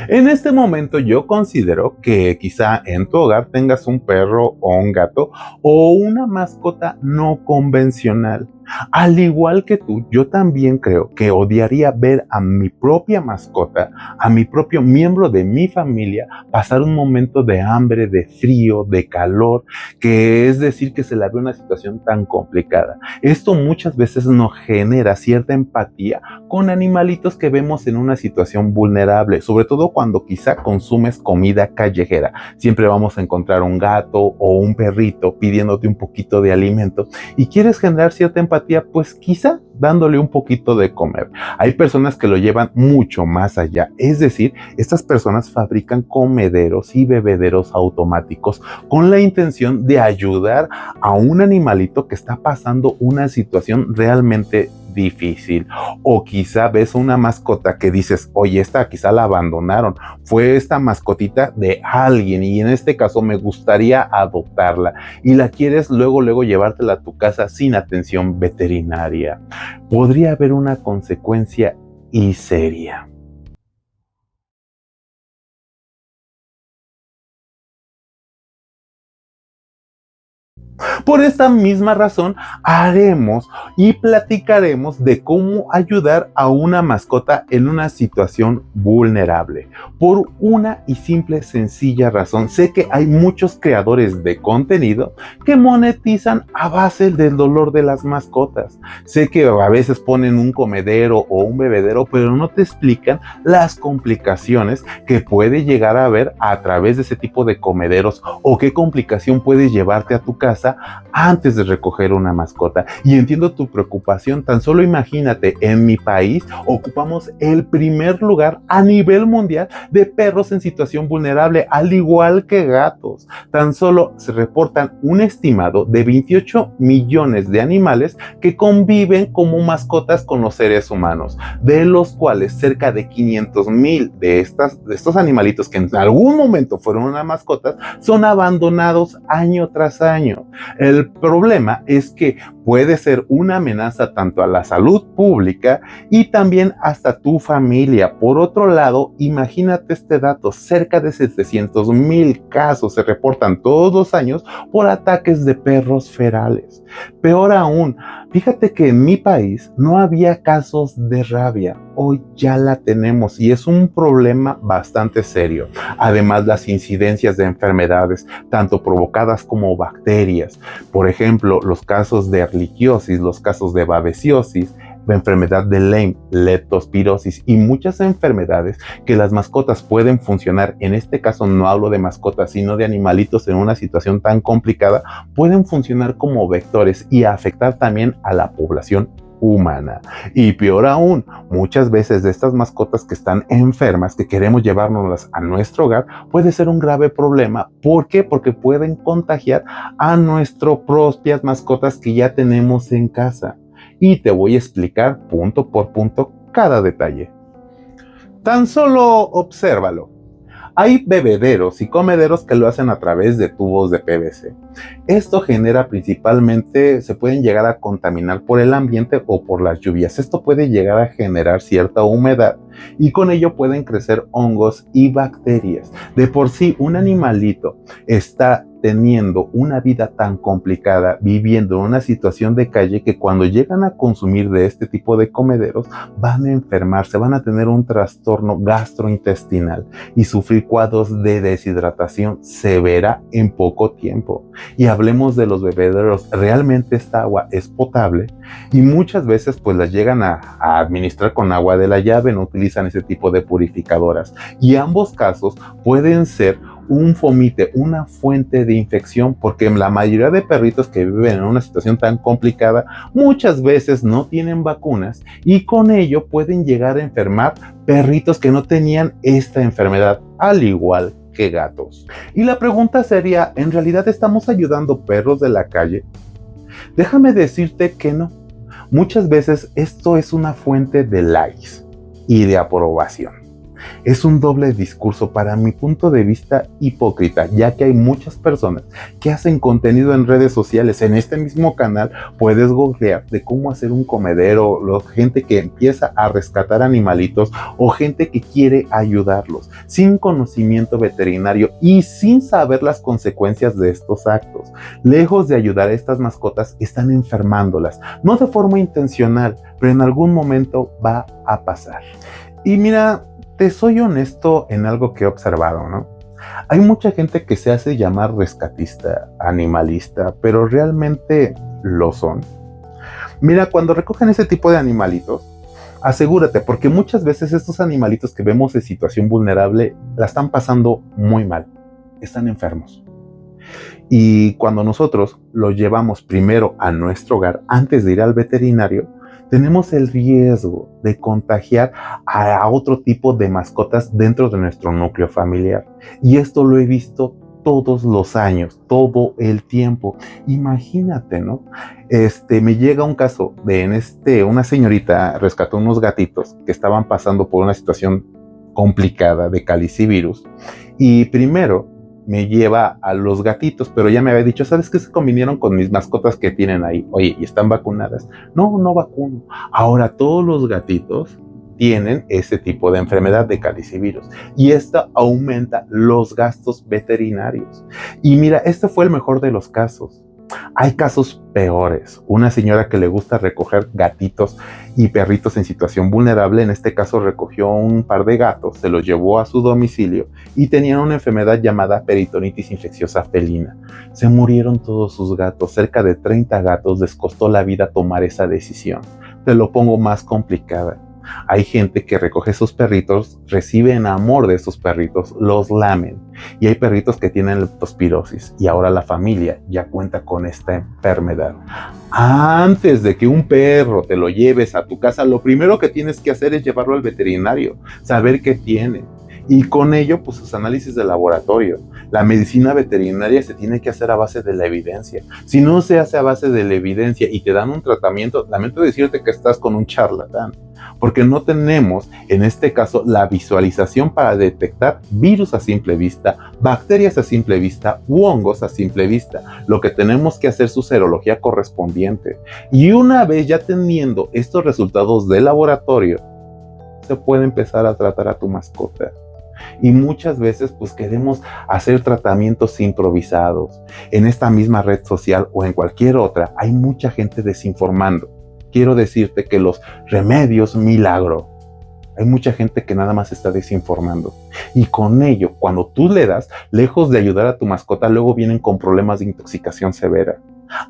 En este momento yo considero que quizá en tu hogar tengas un perro o un gato o una mascota no convencional. Al igual que tú, yo también creo que odiaría ver a mi propia mascota, a mi propio miembro de mi familia, pasar un momento de hambre, de frío, de calor, que es decir, que se la ve una situación tan complicada. Esto muchas veces nos genera cierta empatía con animalitos que vemos en una situación vulnerable, sobre todo cuando quizá consumes comida callejera. Siempre vamos a encontrar un gato o un perrito pidiéndote un poquito de alimento y quieres generar cierta empatía, pues quizá dándole un poquito de comer. Hay personas que lo llevan mucho más allá, es decir, estas personas fabrican comederos y bebederos automáticos con la intención de ayudar a un animalito que está pasando una situación realmente difícil. O quizá ves una mascota que dices, oye, esta quizá la abandonaron, fue esta mascotita de alguien y en este caso me gustaría adoptarla y la quieres luego llevártela a tu casa sin atención veterinaria. Podría haber una consecuencia y seria. Por esta misma razón, haremos y platicaremos de cómo ayudar a una mascota en una situación vulnerable. Por una y simple sencilla razón, sé que hay muchos creadores de contenido que monetizan a base del dolor de las mascotas. Sé que a veces ponen un comedero o un bebedero, pero no te explican las complicaciones que puede llegar a haber a través de ese tipo de comederos o qué complicación puede llevarte a tu casa antes de recoger una mascota. Y entiendo tu preocupación, tan solo imagínate, en mi país ocupamos el primer lugar a nivel mundial de perros en situación vulnerable, al igual que gatos. Tan solo se reportan un estimado de 28 millones de animales que conviven como mascotas con los seres humanos, de los cuales cerca de 500,000 de estos animalitos que en algún momento fueron una mascota son abandonados año tras año. El problema es que puede ser una amenaza tanto a la salud pública y también hasta tu familia. Por otro lado, imagínate este dato, cerca de 700,000 casos se reportan todos los años por ataques de perros ferales. Peor aún, fíjate que en mi país no había casos de rabia, hoy ya la tenemos y es un problema bastante serio. Además, las incidencias de enfermedades, tanto provocadas como bacterias, por ejemplo, los casos de erliquiosis, los casos de babesiosis, la enfermedad de Lyme, leptospirosis y muchas enfermedades que las mascotas pueden funcionar, en este caso no hablo de mascotas, sino de animalitos en una situación tan complicada, pueden funcionar como vectores y afectar también a la población humana. Y peor aún, muchas veces de estas mascotas que están enfermas, que queremos llevárnoslas a nuestro hogar, puede ser un grave problema. ¿Por qué? Porque pueden contagiar a nuestras propias mascotas que ya tenemos en casa. Y te voy a explicar punto por punto cada detalle. Tan solo obsérvalo. Hay bebederos y comederos que lo hacen a través de tubos de PVC. Esto genera principalmente, se pueden llegar a contaminar por el ambiente o por las lluvias. Esto puede llegar a generar cierta humedad y con ello pueden crecer hongos y bacterias. De por sí, un animalito está teniendo una vida tan complicada, viviendo en una situación de calle, que cuando llegan a consumir de este tipo de comederos van a enfermarse, van a tener un trastorno gastrointestinal y sufrir cuadros de deshidratación severa en poco tiempo. Y hablemos de los bebederos, realmente esta agua es potable y muchas veces pues las llegan a administrar con agua de la llave, no utilizan ese tipo de purificadoras y ambos casos pueden ser un fomite, una fuente de infección, porque la mayoría de perritos que viven en una situación tan complicada muchas veces no tienen vacunas y con ello pueden llegar a enfermar perritos que no tenían esta enfermedad, al igual que gatos. Y la pregunta sería, ¿en realidad estamos ayudando perros de la calle? Déjame decirte que no. Muchas veces esto es una fuente de likes y de aprobación. Es un doble discurso para mi punto de vista hipócrita, ya que hay muchas personas que hacen contenido en redes sociales. En este mismo canal puedes googlear de cómo hacer un comedero, gente que empieza a rescatar animalitos o gente que quiere ayudarlos sin conocimiento veterinario y sin saber las consecuencias de estos actos. Lejos de ayudar a estas mascotas, están enfermándolas, no de forma intencional, pero en algún momento va a pasar. Y mira, te soy honesto en algo que he observado, ¿no? Hay mucha gente que se hace llamar rescatista, animalista, pero realmente lo son. Mira, cuando recogen ese tipo de animalitos, asegúrate, porque muchas veces estos animalitos que vemos en situación vulnerable la están pasando muy mal, están enfermos. Y cuando nosotros los llevamos primero a nuestro hogar antes de ir al veterinario, tenemos el riesgo de contagiar a otro tipo de mascotas dentro de nuestro núcleo familiar. Y esto lo he visto todos los años, todo el tiempo. Imagínate, ¿no? Me llega un caso de una señorita rescató unos gatitos que estaban pasando por una situación complicada de calicivirus. Y primero me lleva a los gatitos, pero ya me había dicho, ¿sabes qué? Se convinieron con mis mascotas que tienen ahí. Oye, ¿y están vacunadas? No, no vacuno. Ahora todos los gatitos tienen ese tipo de enfermedad de calicivirus y esto aumenta los gastos veterinarios. Y mira, este fue el mejor de los casos. Hay casos peores. Una señora que le gusta recoger gatitos y perritos en situación vulnerable, en este caso recogió un par de gatos, se los llevó a su domicilio y tenían una enfermedad llamada peritonitis infecciosa felina. Se murieron todos sus gatos, cerca de 30 gatos, les costó la vida tomar esa decisión. Te lo pongo más complicada. Hay gente que recoge esos perritos, reciben amor de esos perritos, los lamen. Y hay perritos que tienen leptospirosis y ahora la familia ya cuenta con esta enfermedad. Antes de que un perro te lo lleves a tu casa, lo primero que tienes que hacer es llevarlo al veterinario, saber qué tiene. Y con ello, pues sus análisis de laboratorio. La medicina veterinaria se tiene que hacer a base de la evidencia. Si no se hace a base de la evidencia y te dan un tratamiento, lamento decirte que estás con un charlatán, porque no tenemos, en este caso, la visualización para detectar virus a simple vista, bacterias a simple vista u hongos a simple vista. Lo que tenemos que hacer es su serología correspondiente. Y una vez ya teniendo estos resultados de laboratorio, se puede empezar a tratar a tu mascota. Y muchas veces pues queremos hacer tratamientos improvisados. En esta misma red social o en cualquier otra hay mucha gente desinformando. Quiero decirte que los remedios milagro, hay mucha gente que nada más está desinformando. Y con ello, cuando tú le das, lejos de ayudar a tu mascota, luego vienen con problemas de intoxicación severa,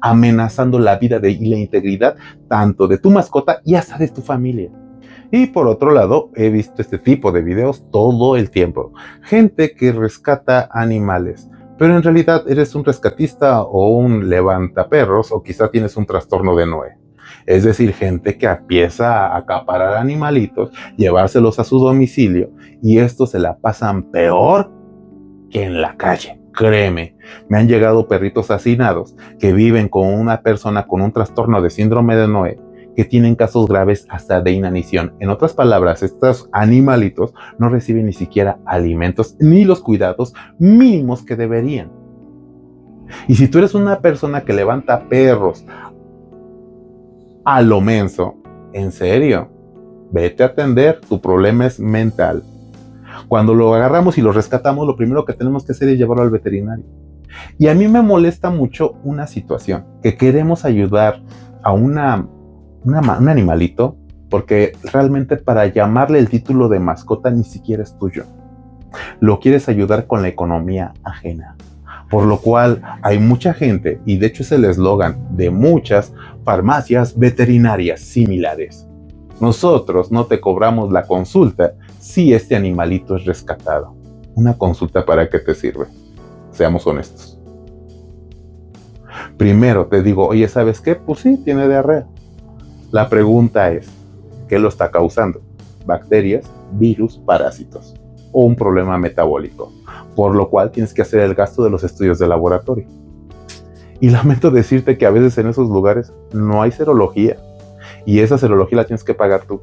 amenazando la vida y la integridad tanto de tu mascota y hasta de tu familia. Y por otro lado, he visto este tipo de videos todo el tiempo. Gente que rescata animales, pero en realidad eres un rescatista o un levantaperros o quizá tienes un trastorno de Noé. Es decir, gente que empieza a acaparar animalitos, llevárselos a su domicilio y estos se la pasan peor que en la calle. Créeme, me han llegado perritos hacinados que viven con una persona con un trastorno de síndrome de Noé, que tienen casos graves hasta de inanición. En otras palabras, estos animalitos no reciben ni siquiera alimentos ni los cuidados mínimos que deberían. Y si tú eres una persona que levanta perros a lo menso, en serio, vete a atender, tu problema es mental. Cuando lo agarramos y lo rescatamos, lo primero que tenemos que hacer es llevarlo al veterinario. Y a mí me molesta mucho una situación, que queremos ayudar a un animalito, porque realmente para llamarle el título de mascota ni siquiera es tuyo. Lo quieres ayudar con la economía ajena. Por lo cual hay mucha gente, y de hecho es el eslogan de muchas farmacias veterinarias similares. Nosotros no te cobramos la consulta si este animalito es rescatado. ¿Una consulta para qué te sirve? Seamos honestos. Primero te digo, oye, ¿sabes qué? Pues sí, tiene diarrea. La pregunta es, ¿qué lo está causando? ¿Bacterias, virus, parásitos o un problema metabólico? Por lo cual tienes que hacer el gasto de los estudios de laboratorio. Y lamento decirte que a veces en esos lugares no hay serología y esa serología la tienes que pagar tú.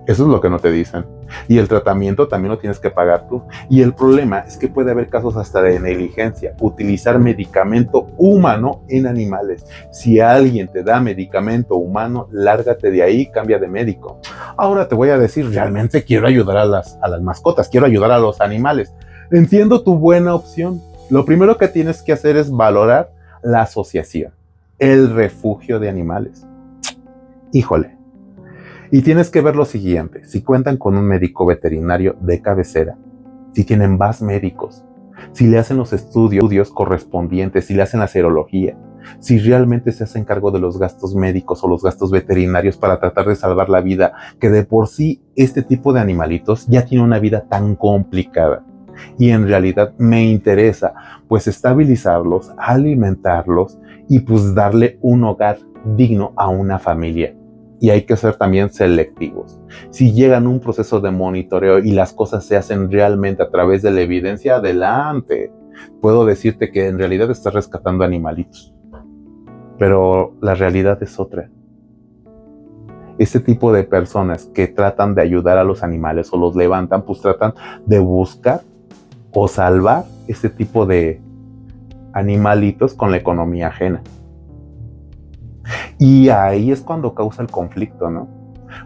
Eso es lo que no te dicen. Y el tratamiento también lo tienes que pagar tú. Y el problema es que puede haber casos hasta de negligencia, utilizar medicamento humano en animales. Si alguien te da medicamento humano, lárgate de ahí, cambia de médico. Ahora te voy a decir, realmente quiero ayudar a las mascotas, quiero ayudar a los animales. Entiendo tu buena opción. Lo primero que tienes que hacer es valorar la asociación, el refugio de animales. Híjole. Y tienes que ver lo siguiente, si cuentan con un médico veterinario de cabecera, si tienen más médicos, si le hacen los estudios correspondientes, si le hacen la serología, si realmente se hacen cargo de los gastos médicos o los gastos veterinarios para tratar de salvar la vida, que de por sí este tipo de animalitos ya tiene una vida tan complicada. Y en realidad me interesa pues estabilizarlos, alimentarlos y pues darle un hogar digno a una familia. Y hay que ser también selectivos. Si llegan a un proceso de monitoreo y las cosas se hacen realmente a través de la evidencia, adelante. Puedo decirte que en realidad estás rescatando animalitos. Pero la realidad es otra. Este tipo de personas que tratan de ayudar a los animales o los levantan, pues tratan de buscar o salvar este tipo de animalitos con la economía ajena. Y ahí es cuando causa el conflicto, ¿no?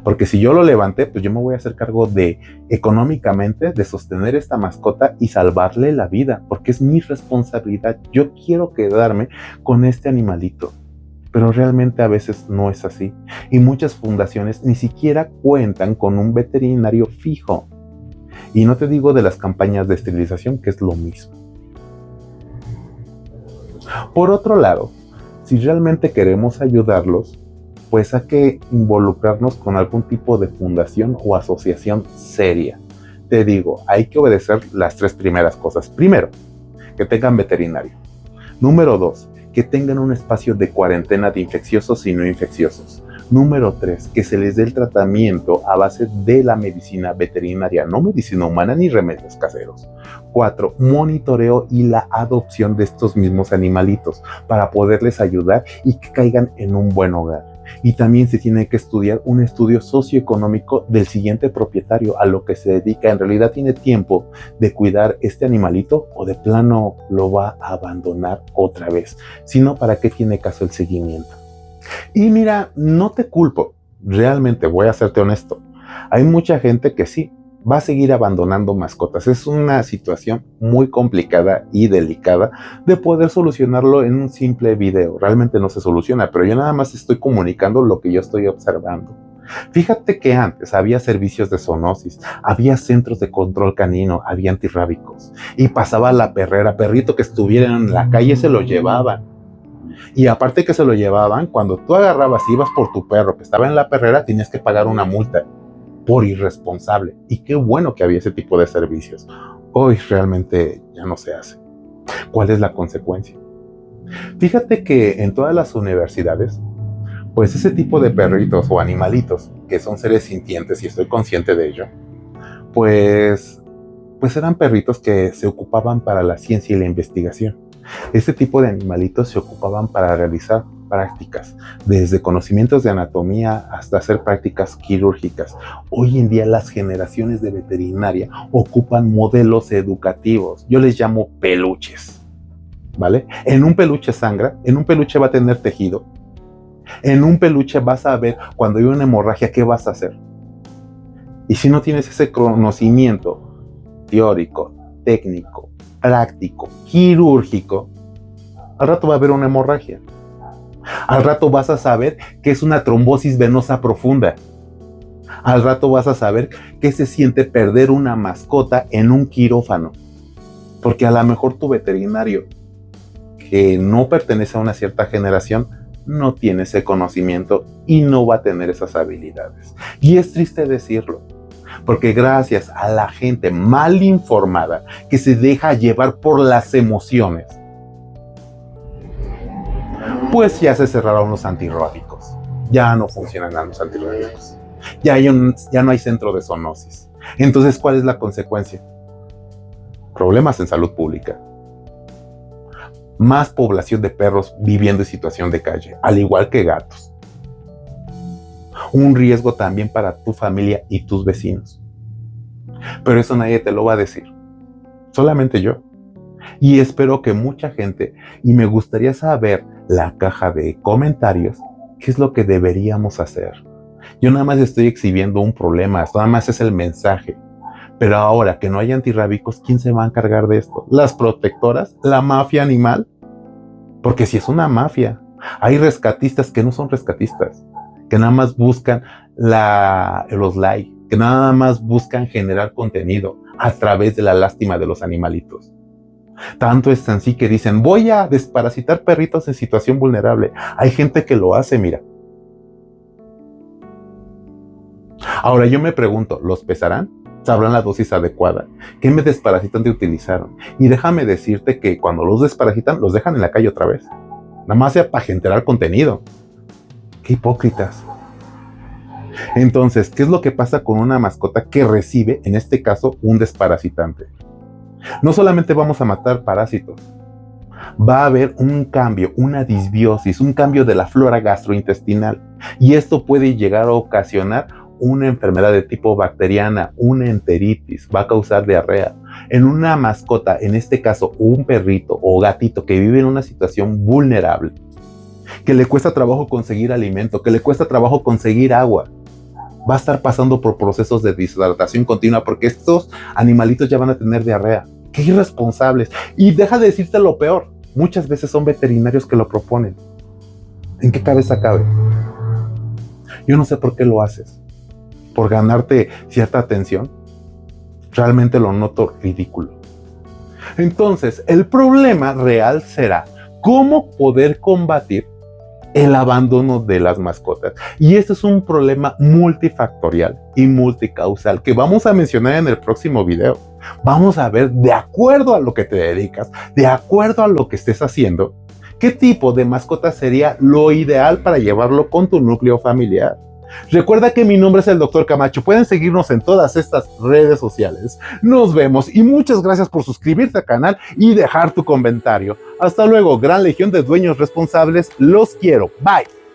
Porque si yo lo levanté, pues yo me voy a hacer cargo de, económicamente, de sostener esta mascota y salvarle la vida, porque es mi responsabilidad. Yo quiero quedarme con este animalito, pero realmente a veces no es así. Y muchas fundaciones ni siquiera cuentan con un veterinario fijo. Y no te digo de las campañas de esterilización, que es lo mismo. Por otro lado, si realmente queremos ayudarlos, pues hay que involucrarnos con algún tipo de fundación o asociación seria. Te digo, hay que obedecer las 3 primeras cosas. Primero, que tengan veterinario. Número 2, que tengan un espacio de cuarentena de infecciosos y no infecciosos. Número 3, que se les dé el tratamiento a base de la medicina veterinaria, no medicina humana ni remedios caseros. 4, monitoreo y la adopción de estos mismos animalitos para poderles ayudar y que caigan en un buen hogar. Y también se tiene que estudiar un estudio socioeconómico del siguiente propietario, a lo que se dedica. ¿En realidad tiene tiempo de cuidar este animalito o de plano lo va a abandonar otra vez? Si no, ¿para qué tiene caso el seguimiento? Y mira, no te culpo, realmente voy a serte honesto. Hay mucha gente que sí, va a seguir abandonando mascotas. Es una situación muy complicada y delicada de poder solucionarlo en un simple video. Realmente no se soluciona, pero yo nada más estoy comunicando lo que yo estoy observando. Fíjate que antes había servicios de zoonosis, había centros de control canino, había antirrábicos. Y pasaba la perrera, perrito que estuviera en la calle se lo llevaban. Y aparte que se lo llevaban, cuando tú agarrabas y ibas por tu perro que estaba en la perrera, tenías que pagar una multa por irresponsable. Y qué bueno que había ese tipo de servicios. Hoy realmente ya no se hace. ¿Cuál es la consecuencia? Fíjate que en todas las universidades, pues ese tipo de perritos o animalitos, que son seres sintientes y estoy consciente de ello, pues eran perritos que se ocupaban para la ciencia y la investigación. Este tipo de animalitos se ocupaban para realizar prácticas, desde conocimientos de anatomía hasta hacer prácticas quirúrgicas. Hoy en día las generaciones de veterinaria ocupan modelos educativos. Yo les llamo peluches, ¿vale? En un peluche sangra, en un peluche va a tener tejido, en un peluche vas a ver cuando hay una hemorragia, ¿qué vas a hacer? Y si no tienes ese conocimiento teórico, técnico, práctico, quirúrgico, al rato va a haber una hemorragia. Al rato vas a saber qué es una trombosis venosa profunda. Al rato vas a saber qué se siente perder una mascota en un quirófano. Porque a lo mejor tu veterinario, que no pertenece a una cierta generación, no tiene ese conocimiento y no va a tener esas habilidades. Y es triste decirlo, porque gracias a la gente mal informada que se deja llevar por las emociones, pues ya se cerraron los antirrábicos. Ya no funcionan los antirrábicos. Ya no hay centro de zoonosis. Entonces, ¿cuál es la consecuencia? Problemas en salud pública. Más población de perros viviendo en situación de calle, al igual que gatos. un riesgo también para tu familia y tus vecinos. Pero eso nadie te lo va a decir, solamente yo. Y espero que mucha gente, y me gustaría saber la caja de comentarios, qué es lo que deberíamos hacer. Yo nada más estoy exhibiendo un problema, esto nada más es el mensaje. Pero ahora que no hay antirrábicos, ¿quién se va a encargar de esto? ¿Las protectoras? ¿La mafia animal? Porque si es una mafia, hay rescatistas que no son rescatistas, que nada más buscan los likes, que nada más buscan generar contenido a través de la lástima de los animalitos. Tanto es así que dicen, voy a desparasitar perritos en situación vulnerable. Hay gente que lo hace, mira. Ahora yo me pregunto, ¿los pesarán? ¿Sabrán la dosis adecuada? ¿Qué desparasitante utilizaron? Y déjame decirte que cuando los desparasitan, los dejan en la calle otra vez. Nada más sea para generar contenido. ¡Qué hipócritas! Entonces, ¿qué es lo que pasa con una mascota que recibe, en este caso, un desparasitante? No solamente vamos a matar parásitos, va a haber un cambio, una disbiosis, un cambio de la flora gastrointestinal. Y esto puede llegar a ocasionar una enfermedad de tipo bacteriana, una enteritis, va a causar diarrea. En una mascota, en este caso un perrito o gatito que vive en una situación vulnerable, que le cuesta trabajo conseguir alimento, que le cuesta trabajo conseguir agua, va a estar pasando por procesos de deshidratación continua porque estos animalitos ya van a tener diarrea. ¡Qué irresponsables! Y deja de decirte lo peor, muchas veces son veterinarios que lo proponen. ¿En qué cabeza cabe? Yo no sé por qué lo haces. ¿Por ganarte cierta atención? Realmente lo noto ridículo. Entonces, el problema real será cómo poder combatir el abandono de las mascotas. Y este es un problema multifactorial y multicausal que vamos a mencionar en el próximo video. Vamos a ver, de acuerdo a lo que te dedicas, de acuerdo a lo que estés haciendo, qué tipo de mascota sería lo ideal para llevarlo con tu núcleo familiar. Recuerda que mi nombre es el Dr. Camacho. Pueden seguirnos en todas estas redes sociales. Nos vemos y muchas gracias por suscribirte al canal y dejar tu comentario. Hasta luego, gran legión de dueños responsables. Los quiero. Bye.